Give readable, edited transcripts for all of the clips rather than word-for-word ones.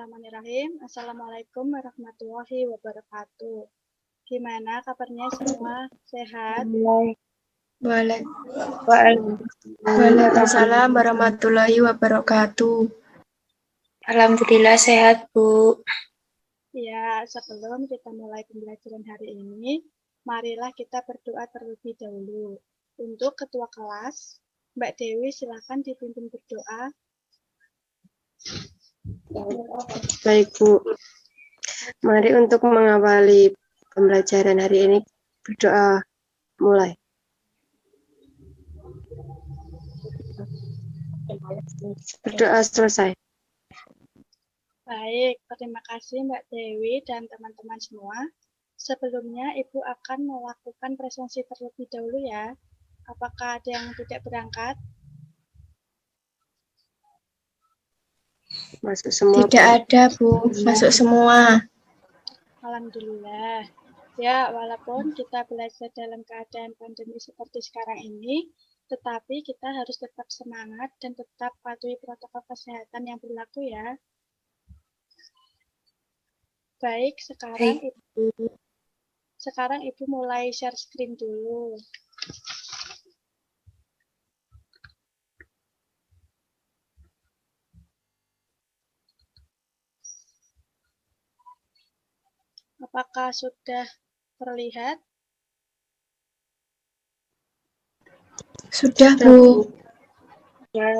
Bismillahirrahmanirrahim. Assalamualaikum warahmatullahi wabarakatuh. Gimana kabarnya semua? Sehat? Waalaikumsalam warahmatullahi wabarakatuh. Alhamdulillah sehat, Bu. Ya, sebelum kita mulai pembelajaran hari ini, marilah kita berdoa terlebih dahulu. Untuk ketua kelas, Mbak Dewi silakan dipimpin berdoa. Baik, Bu. Mari untuk mengawali pembelajaran hari ini berdoa mulai. Berdoa selesai. Baik, terima kasih Mbak Dewi dan teman-teman semua. Sebelumnya Ibu akan melakukan presensi terlebih dahulu ya. Apakah ada yang tidak berangkat? Masuk semua. Tidak ada, Bu. Masuk semua. Alhamdulillah. Ya, walaupun kita belajar dalam keadaan pandemi seperti sekarang ini, tetapi kita harus tetap semangat dan tetap patuhi protokol kesehatan yang berlaku ya. Baik, sekarang Ibu mulai share screen dulu. Apakah sudah terlihat? Sudah, Bu. Ya.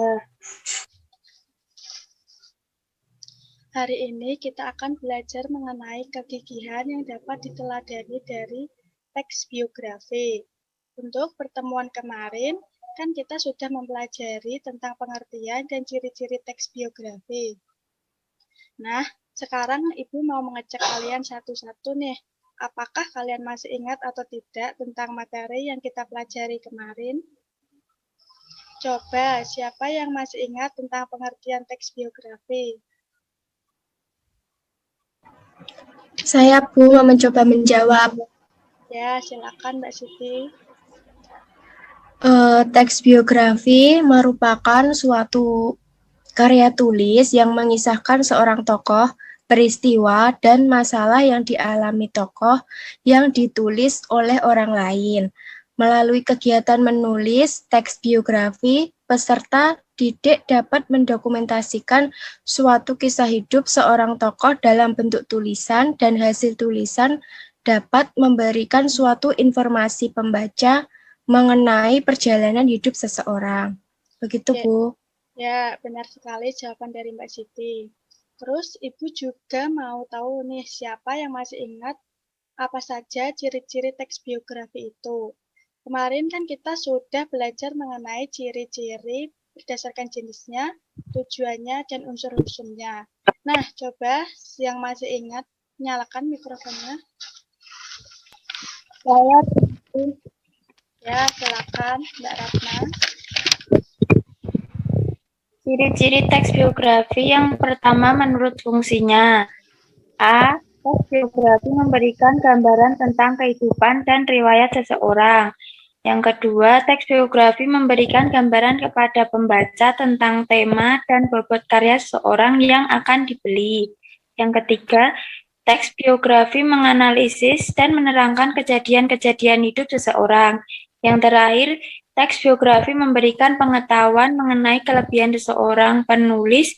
Hari ini kita akan belajar mengenai kegigihan yang dapat diteladani dari teks biografi. Untuk pertemuan kemarin, kan kita sudah mempelajari tentang pengertian dan ciri-ciri teks biografi. Nah, sekarang Ibu mau mengecek kalian satu-satu nih. Apakah kalian masih ingat atau tidak tentang materi yang kita pelajari kemarin? Coba, siapa yang masih ingat tentang pengertian teks biografi? Saya, Bu, mau mencoba menjawab. Ya, silakan Mbak Siti. Teks biografi merupakan suatu karya tulis yang mengisahkan seorang tokoh, peristiwa, dan masalah yang dialami tokoh yang ditulis oleh orang lain. Melalui kegiatan menulis teks biografi, peserta didik dapat mendokumentasikan suatu kisah hidup seorang tokoh dalam bentuk tulisan, dan hasil tulisan dapat memberikan suatu informasi pembaca mengenai perjalanan hidup seseorang. Begitu, Ya. Bu. Ya, benar sekali jawaban dari Mbak Siti. Terus Ibu juga mau tahu nih siapa yang masih ingat apa saja ciri-ciri teks biografi itu. Kemarin kan kita sudah belajar mengenai ciri-ciri berdasarkan jenisnya, tujuannya, dan unsur-unsurnya. Nah, coba yang masih ingat, nyalakan mikrofonnya. Saya Ya, silakan Mbak Ratna. ciri-ciri teks biografi yang pertama menurut fungsinya. A. Teks biografi memberikan gambaran tentang kehidupan dan riwayat seseorang. Yang kedua, teks biografi memberikan gambaran kepada pembaca tentang tema dan bobot karya seseorang yang akan dibeli. Yang ketiga, teks biografi menganalisis dan menerangkan kejadian-kejadian hidup seseorang. Yang terakhir, teks biografi memberikan pengetahuan mengenai kelebihan seseorang penulis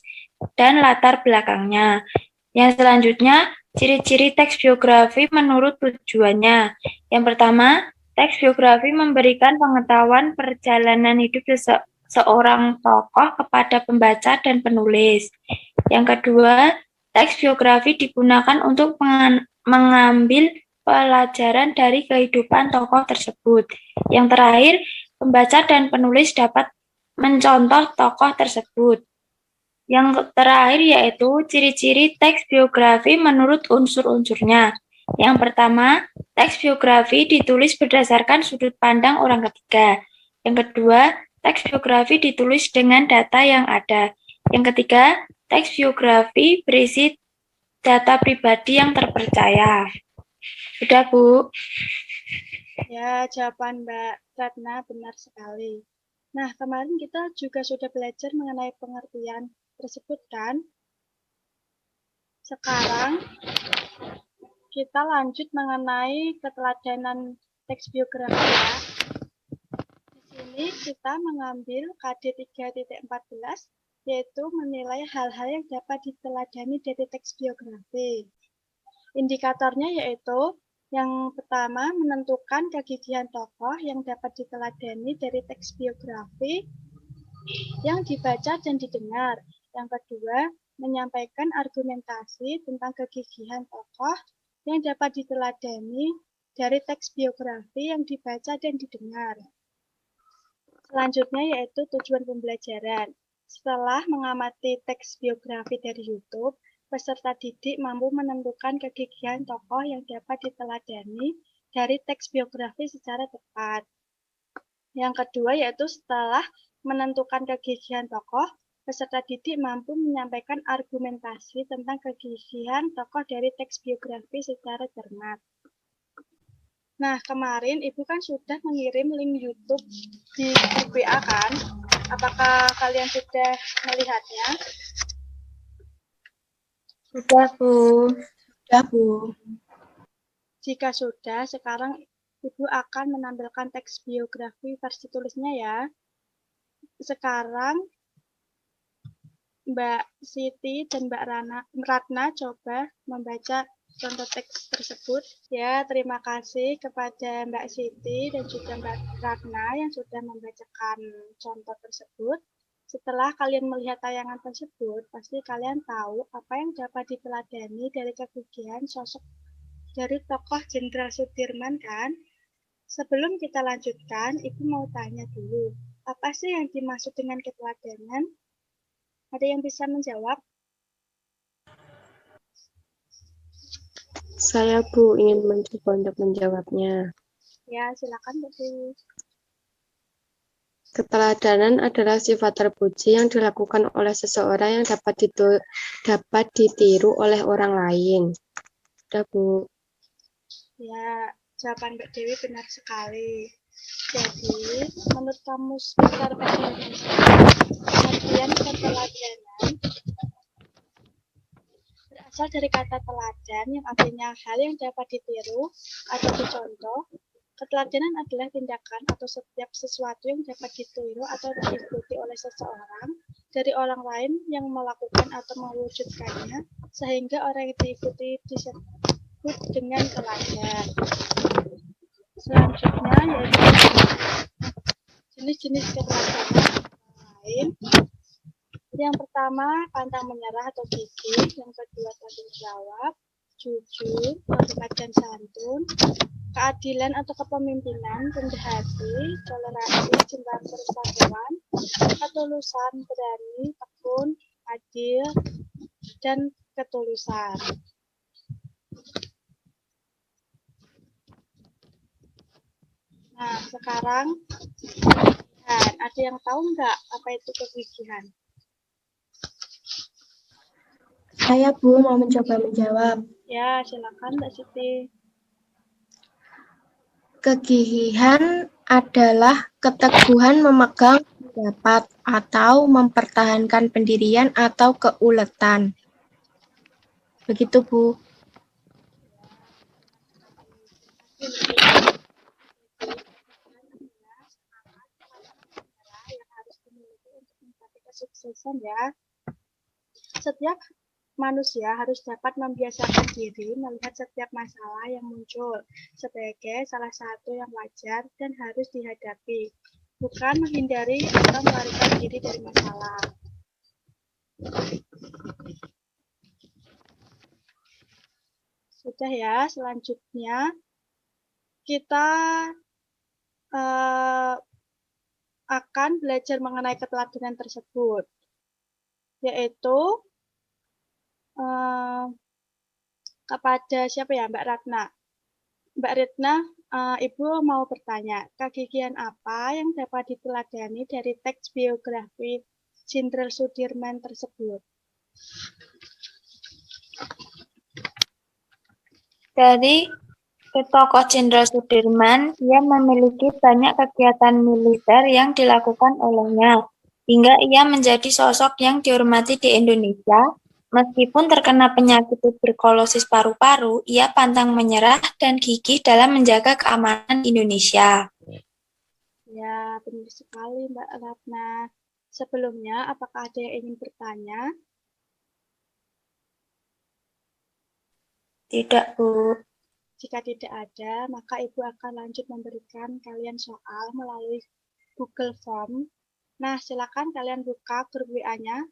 dan latar belakangnya. Yang selanjutnya, ciri-ciri teks biografi menurut tujuannya. Yang pertama, teks biografi memberikan pengetahuan perjalanan hidup seorang tokoh kepada pembaca dan penulis. Yang kedua, teks biografi digunakan untuk mengambil pelajaran dari kehidupan tokoh tersebut. Yang terakhir, pembaca dan penulis dapat mencontoh tokoh tersebut. Yang terakhir yaitu ciri-ciri teks biografi menurut unsur-unsurnya. Yang pertama, teks biografi ditulis berdasarkan sudut pandang orang ketiga. Yang kedua, teks biografi ditulis dengan data yang ada. Yang ketiga, teks biografi berisi data pribadi yang terpercaya. Sudah, Bu. Ya, jawaban Mbak Ratna benar sekali. Nah, kemarin kita juga sudah belajar mengenai pengertian tersebut kan? Sekarang kita lanjut mengenai keteladanan teks biografi ya. Di sini kita mengambil KD 3.14 yaitu menilai hal-hal yang dapat diteladani dari teks biografi. Indikatornya yaitu yang pertama menentukan kegigihan tokoh yang dapat diteladani dari teks biografi yang dibaca dan didengar. Yang kedua, menyampaikan argumentasi tentang kegigihan tokoh yang dapat diteladani dari teks biografi yang dibaca dan didengar. Selanjutnya yaitu tujuan pembelajaran. Setelah mengamati teks biografi dari YouTube, peserta didik mampu menentukan kegigihan tokoh yang dapat diteladani dari teks biografi secara tepat. Yang kedua yaitu setelah menentukan kegigihan tokoh, peserta didik mampu menyampaikan argumentasi tentang kegigihan tokoh dari teks biografi secara cermat. Nah, kemarin Ibu kan sudah mengirim link YouTube di grup WA kan? Apakah kalian sudah melihatnya? Sudah, Bu. Sudah, Bu. Jika sudah, sekarang Ibu akan menampilkan teks biografi versi tulisnya ya. Sekarang Mbak Siti dan Mbak Ratna coba membaca contoh teks tersebut. Ya, terima kasih kepada Mbak Siti dan juga Mbak Ratna yang sudah membacakan contoh tersebut. Setelah kalian melihat tayangan tersebut, pasti kalian tahu apa yang dapat diteladani dari kegigihan sosok dari tokoh Jenderal Sudirman kan? Sebelum kita lanjutkan, Ibu mau tanya dulu, apa sih yang dimaksud dengan keteladanan? Ada yang bisa menjawab? Saya, Bu, ingin mencoba untuk menjawabnya. Ya, silakan Bu. Keteladanan adalah sifat terpuji yang dilakukan oleh seseorang yang dapat ditiru oleh orang lain. Sudah, Bu. Ya, jawaban Mbak Dewi benar sekali. Jadi, menurut Kamus Besar Bahasa Indonesia, artian keteladanan berasal dari kata teladan yang artinya hal yang dapat ditiru atau dicontoh. Keteladanan adalah tindakan atau setiap sesuatu yang dapat ditiru atau diikuti oleh seseorang dari orang lain yang melakukan atau mewujudkannya, sehingga orang yang diikuti disebut dengan teladan. Selanjutnya yaitu jenis-jenis keteladanan lain. Yang pertama, pantang menyerah atau gigih. Yang kedua, tanggung jawab, jujur, hormat dan santun, keadilan atau kepemimpinan, rendah hati, toleransi, cinta persatuan, ketulusan, berani, tekun, adil, dan ketulusan. Nah, sekarang ada yang tahu nggak apa itu kegigihan? Saya, Bu, mau mencoba menjawab. Ya, silakan Mbak Siti. Kegigihan adalah keteguhan memegang pendapat atau mempertahankan pendirian atau keuletan. Begitu, Bu. Yang harus dimiliki untuk mencapai kesuksesan ya. Setiap manusia harus dapat membiasakan diri melihat setiap masalah yang muncul sebagai salah satu yang wajar dan harus dihadapi, bukan menghindari atau melarikan diri dari masalah. Sudah ya, selanjutnya kita akan belajar mengenai keteladanan tersebut, yaitu kepada siapa ya, Mbak Ratna. Mbak Ratna, Ibu mau bertanya, kegigihan apa yang dapat diteladani dari teks biografi Jenderal Sudirman tersebut? Dari tokoh Jenderal Sudirman, ia memiliki banyak kegiatan militer yang dilakukan olehnya, hingga ia menjadi sosok yang dihormati di Indonesia Meskipun terkena penyakit tuberkulosis paru-paru, ia pantang menyerah dan gigih dalam menjaga keamanan Indonesia. Ya, benar sekali Mbak Ratna. Sebelumnya, apakah ada yang ingin bertanya? Tidak, Bu. Jika tidak ada, maka Ibu akan lanjut memberikan kalian soal melalui Google Form. Nah, silakan kalian buka grup WA-nya.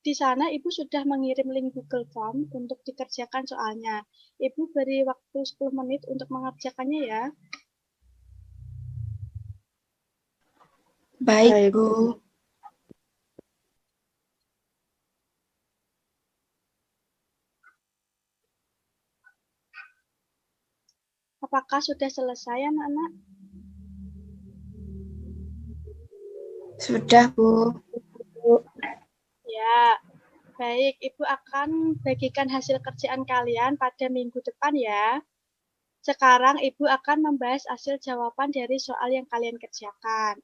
Di sana Ibu sudah mengirim link Google Form untuk dikerjakan soalnya. Ibu beri waktu 10 menit untuk mengerjakannya ya. Baik, Baik. Bu. Apakah sudah selesai anak-anak? Sudah, Bu. Ya, baik. Ibu akan bagikan hasil kerjaan kalian pada minggu depan ya. Sekarang Ibu akan membahas hasil jawaban dari soal yang kalian kerjakan.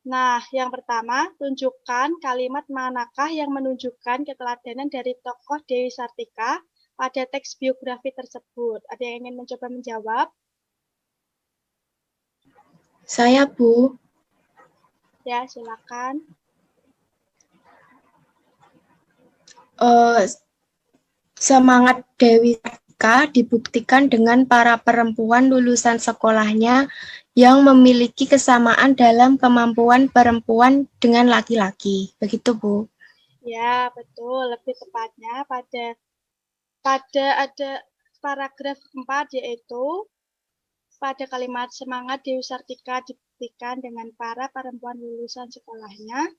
Nah, yang pertama, tunjukkan kalimat manakah yang menunjukkan keteladanan dari tokoh Dewi Sartika pada teks biografi tersebut. Ada yang ingin mencoba menjawab? Saya, Bu. Ya, silakan. Semangat Dewi Sartika dibuktikan dengan para perempuan lulusan sekolahnya yang memiliki kesamaan dalam kemampuan perempuan dengan laki-laki. Begitu, Bu. Ya, betul. Lebih tepatnya pada ada paragraf 4 yaitu pada kalimat semangat Dewi Sartika dibuktikan dengan para perempuan lulusan sekolahnya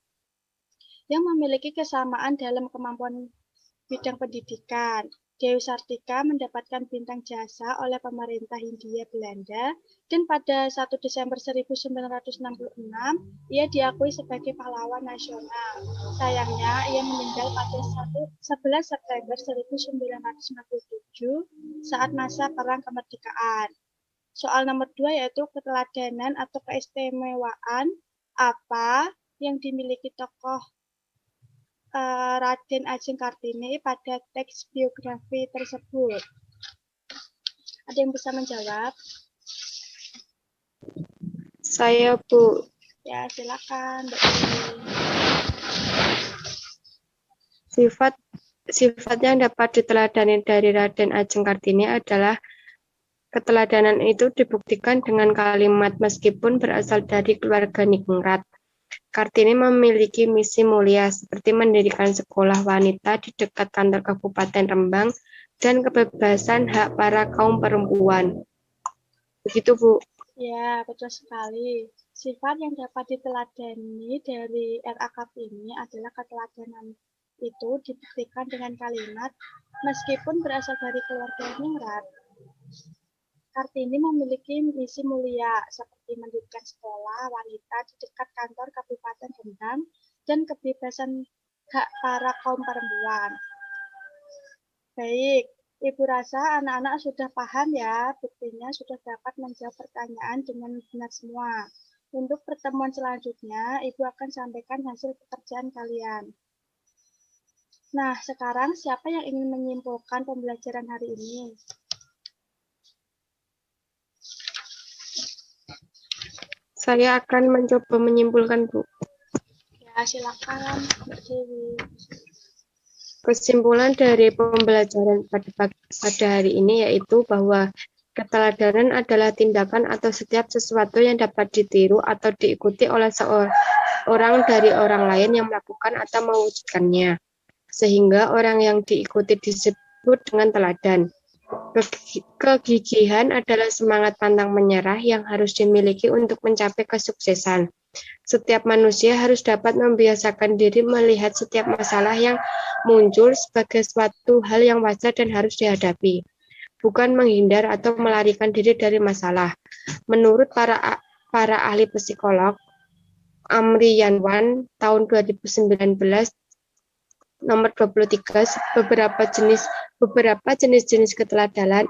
yang memiliki kesamaan dalam kemampuan bidang pendidikan. Dewi Sartika mendapatkan bintang jasa oleh pemerintah Hindia Belanda dan pada 1 Desember 1966 ia diakui sebagai pahlawan nasional. Sayangnya ia meninggal pada 11 September 1957 saat masa Perang Kemerdekaan. Soal nomor 2 yaitu keteladanan atau keistimewaan apa yang dimiliki tokoh Raden Ajeng Kartini pada teks biografi tersebut. Ada yang bisa menjawab? Saya, Bu. Ya, silakan, Mbak Sifat yang dapat diteladani dari Raden Ajeng Kartini adalah keteladanan itu dibuktikan dengan kalimat meskipun berasal dari keluarga ningrat. Kartini memiliki misi mulia seperti mendirikan sekolah wanita di dekat kantor Kabupaten Rembang dan kebebasan hak para kaum perempuan. Begitu, Bu. Ya, betul sekali. Sifat yang dapat diteladani dari RA Kartini adalah keteladanan itu dibuktikan dengan kalimat meskipun berasal dari keluarga ningrat. Kartini memiliki misi mulia seperti mendirikan sekolah wanita di dekat kantor Kabupaten Rembang dan kebebasan hak para kaum perempuan. Baik, Ibu rasa anak-anak sudah paham ya, buktinya sudah dapat menjawab pertanyaan dengan benar semua. Untuk pertemuan selanjutnya, Ibu akan sampaikan hasil pekerjaan kalian. Nah, sekarang siapa yang ingin menyimpulkan pembelajaran hari ini? Saya akan mencoba menyimpulkan, Bu. Ya, silakan, Mbak Dewi. Kesimpulan dari pembelajaran pada hari ini yaitu bahwa keteladanan adalah tindakan atau setiap sesuatu yang dapat ditiru atau diikuti oleh seorang dari orang lain yang melakukan atau mewujudkannya, sehingga orang yang diikuti disebut dengan teladan. Kegigihan adalah semangat pantang menyerah yang harus dimiliki untuk mencapai kesuksesan. Setiap manusia harus dapat membiasakan diri melihat setiap masalah yang muncul sebagai suatu hal yang wajar dan harus dihadapi, bukan menghindar atau melarikan diri dari masalah. Menurut para ahli psikolog, Amri Yanwan tahun 2019 nomor 23, beberapa jenis-jenis keteladanan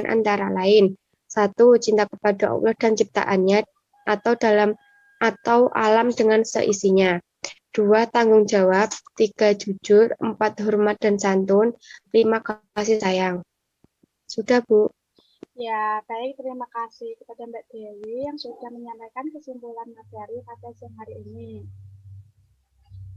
antara lain 1. Cinta kepada Allah dan ciptaannya, atau dalam atau alam dengan seisinya. 2. Tanggung jawab. 3. Jujur. 4. Hormat dan santun. 5. Kasih sayang. Sudah, Bu. Ya, baik. Terima kasih kepada Mbak Dewi yang sudah menyampaikan kesimpulan materi pada siang hari ini.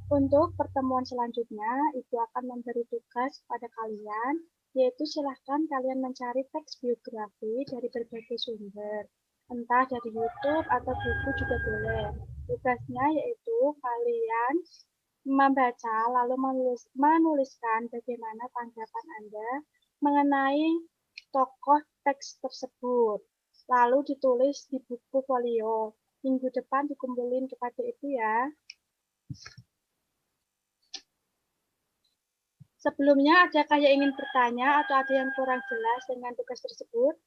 Untuk pertemuan selanjutnya, Ibu akan memberi tugas pada kalian, yaitu silahkan kalian mencari teks biografi dari berbagai sumber, entah dari YouTube atau buku juga boleh. Tugasnya yaitu kalian membaca lalu menuliskan bagaimana tanggapan Anda mengenai tokoh teks tersebut. Lalu ditulis di buku folio. Minggu depan dikumpulin kepada Ibu ya. Sebelumnya, adakah yang ingin bertanya atau ada yang kurang jelas dengan tugas tersebut?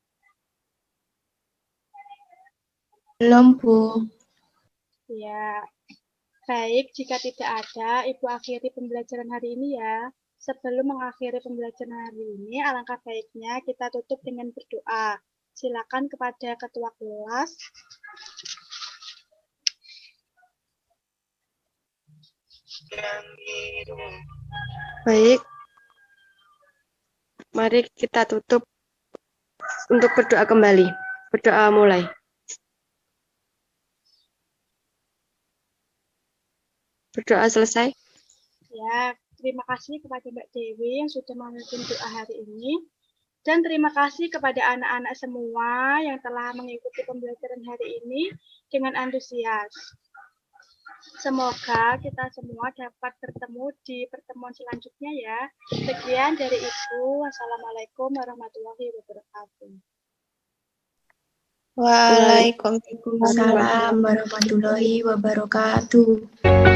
Belum, Bu. Ya, baik. Jika tidak ada, Ibu akhiri pembelajaran hari ini ya. Sebelum mengakhiri pembelajaran hari ini, alangkah baiknya kita tutup dengan berdoa. Silakan kepada ketua kelas. Baik. Mari kita tutup untuk berdoa kembali. Berdoa mulai. Berdoa selesai. Ya, terima kasih kepada Mbak Dewi yang sudah memimpin doa hari ini. Dan terima kasih kepada anak-anak semua yang telah mengikuti pembelajaran hari ini dengan antusias. Semoga kita semua dapat bertemu di pertemuan selanjutnya ya. Sekian dari Ibu. Wassalamualaikum warahmatullahi wabarakatuh. Waalaikumsalam warahmatullahi wabarakatuh.